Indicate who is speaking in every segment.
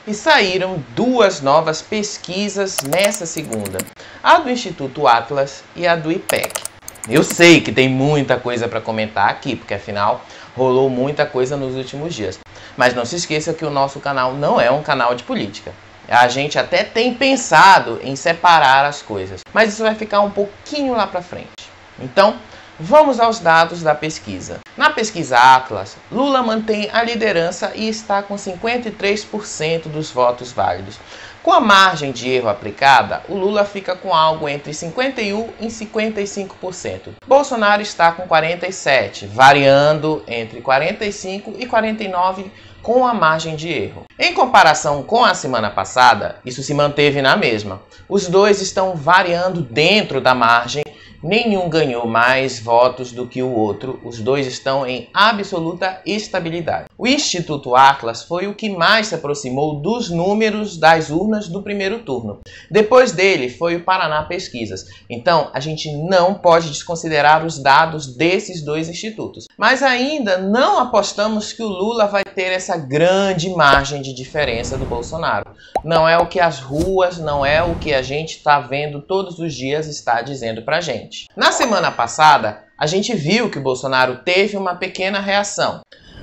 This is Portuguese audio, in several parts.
Speaker 1: E saíram duas novas pesquisas nessa segunda, a do Instituto Atlas e a do IPEC. Eu sei que tem muita coisa para comentar aqui, porque afinal rolou muita coisa nos últimos dias. Mas não se esqueça que o nosso canal não é um canal de política. A gente até tem pensado em separar as coisas, mas isso vai ficar um pouquinho lá para frente. Então, vamos aos dados da pesquisa. Na pesquisa Atlas, Lula mantém a liderança e está com 53% dos votos válidos. Com a margem de erro aplicada, o Lula fica com algo entre 51% e 55%. Bolsonaro está com 47%, variando entre 45% e 49% com a margem de erro. Em comparação com a semana passada, isso se manteve na mesma. Os dois estão variando dentro da margem. Nenhum ganhou mais votos do que o outro, os dois estão em absoluta estabilidade. O Instituto Atlas foi o que mais se aproximou dos números das urnas do primeiro turno. Depois dele foi o Paraná Pesquisas. Então, a gente não pode desconsiderar os dados desses dois institutos. Mas ainda não apostamos que o Lula vai ter essa grande margem de diferença do Bolsonaro. Não é o que as ruas, não é o que a gente está vendo todos os dias está dizendo pra gente. Na semana passada, a gente viu que o Bolsonaro teve uma pequena reação.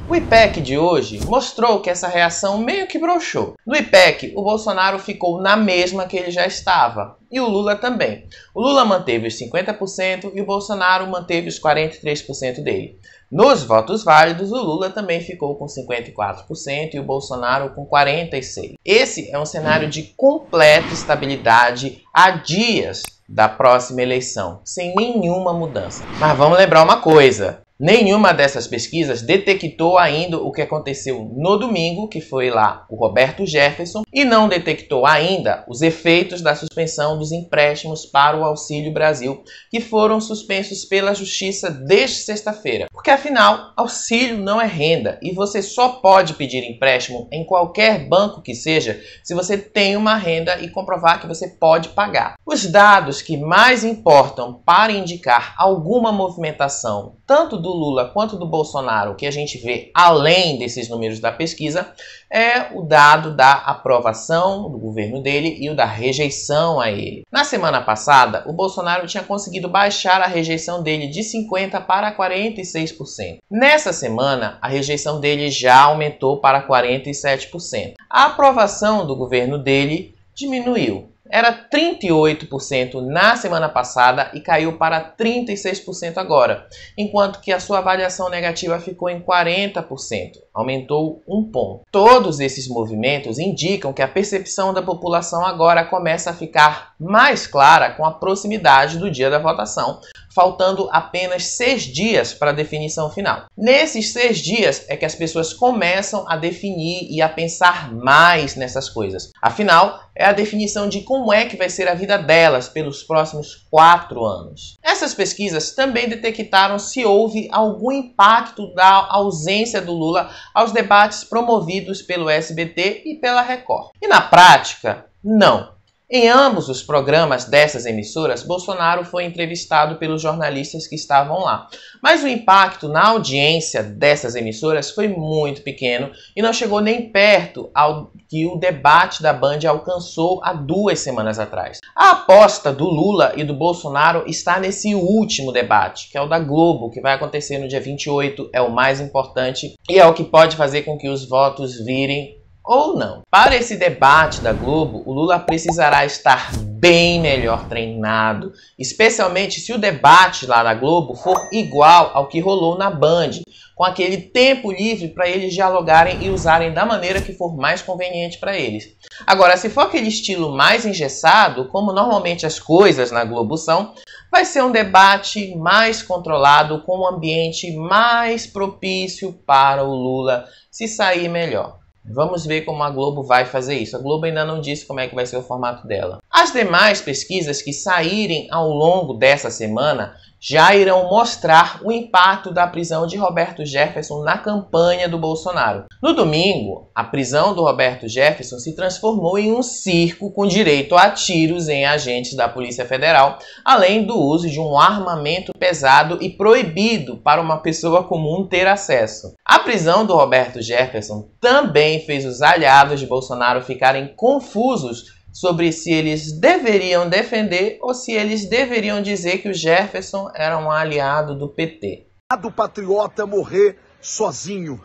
Speaker 1: O IPEC de hoje mostrou que essa reação meio que broxou. No IPEC, o Bolsonaro ficou na mesma que ele já estava. E o Lula também. O Lula manteve os 50% e o Bolsonaro manteve os 43% dele. Nos votos válidos, o Lula também ficou com 54% e o Bolsonaro com 46%. Esse é um cenário de completa estabilidade há dias da próxima eleição, sem nenhuma mudança. Mas vamos lembrar uma coisa. Nenhuma dessas pesquisas detectou ainda o que aconteceu no domingo, que foi lá o Roberto Jefferson, e não detectou ainda os efeitos da suspensão dos empréstimos para o Auxílio Brasil, que foram suspensos pela Justiça desde sexta-feira. Porque afinal, auxílio não é renda e você só pode pedir empréstimo em qualquer banco que seja se você tem uma renda e comprovar que você pode pagar. Os dados que mais importam para indicar alguma movimentação, tanto do Lula quanto do Bolsonaro, que a gente vê além desses números da pesquisa, é o dado da aprovação do governo dele e o da rejeição a ele. Na semana passada, o Bolsonaro tinha conseguido baixar a rejeição dele de 50% para 46%. Nessa semana, a rejeição dele já aumentou para 47%. A aprovação do governo dele diminuiu. Era 38% na semana passada e caiu para 36% agora, enquanto que a sua avaliação negativa ficou em 40%, aumentou 1 ponto. Todos esses movimentos indicam que a percepção da população agora começa a ficar mais clara com a proximidade do dia da votação, faltando apenas 6 dias para a definição final. Nesses 6 dias é que as pessoas começam a definir e a pensar mais nessas coisas. Afinal, é a definição de como é que vai ser a vida delas pelos próximos 4 anos. Essas pesquisas também detectaram se houve algum impacto da ausência do Lula aos debates promovidos pelo SBT e pela Record. E na prática, não. Em ambos os programas dessas emissoras, Bolsonaro foi entrevistado pelos jornalistas que estavam lá. Mas o impacto na audiência dessas emissoras foi muito pequeno e não chegou nem perto ao que o debate da Band alcançou há 2 semanas atrás. A aposta do Lula e do Bolsonaro está nesse último debate, que é o da Globo, que vai acontecer no dia 28, é o mais importante e é o que pode fazer com que os votos virem ou não. Para esse debate da Globo, o Lula precisará estar bem melhor treinado, especialmente se o debate lá da Globo for igual ao que rolou na Band, com aquele tempo livre para eles dialogarem e usarem da maneira que for mais conveniente para eles. Agora, se for aquele estilo mais engessado, como normalmente as coisas na Globo são, vai ser um debate mais controlado, com um ambiente mais propício para o Lula se sair melhor. Vamos ver como a Globo vai fazer isso. A Globo ainda não disse como é que vai ser o formato dela. As demais pesquisas que saírem ao longo dessa semana já irão mostrar o impacto da prisão de Roberto Jefferson na campanha do Bolsonaro. No domingo, a prisão do Roberto Jefferson se transformou em um circo com direito a tiros em agentes da Polícia Federal, além do uso de um armamento pesado e proibido para uma pessoa comum ter acesso. A prisão do Roberto Jefferson também fez os aliados de Bolsonaro ficarem confusos sobre se eles deveriam defender ou se eles deveriam dizer que o Jefferson era um aliado do PT.
Speaker 2: Do patriota morrer sozinho.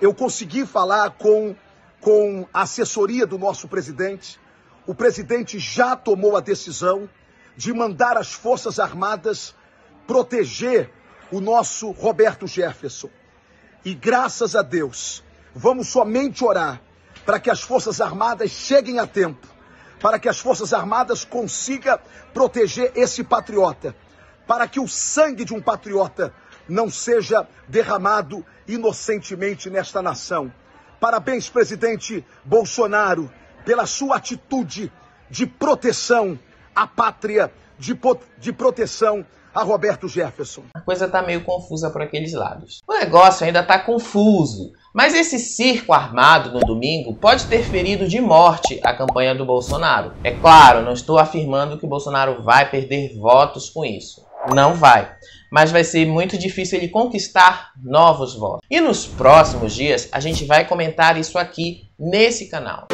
Speaker 2: Eu consegui falar com a assessoria do nosso presidente. O presidente já tomou a decisão de mandar as Forças Armadas proteger o nosso Roberto Jefferson. E graças a Deus, vamos somente orar para que as Forças Armadas cheguem a tempo, para que as Forças Armadas consigam proteger esse patriota, para que o sangue de um patriota não seja derramado inocentemente nesta nação. Parabéns, presidente Bolsonaro, pela sua atitude de proteção à pátria, de proteção a Roberto Jefferson.
Speaker 1: A coisa tá meio confusa por aqueles lados. O negócio ainda tá confuso, mas esse circo armado no domingo pode ter ferido de morte a campanha do Bolsonaro. É claro, não estou afirmando que o Bolsonaro vai perder votos com isso. Não vai. Mas vai ser muito difícil ele conquistar novos votos. E nos próximos dias a gente vai comentar isso aqui nesse canal.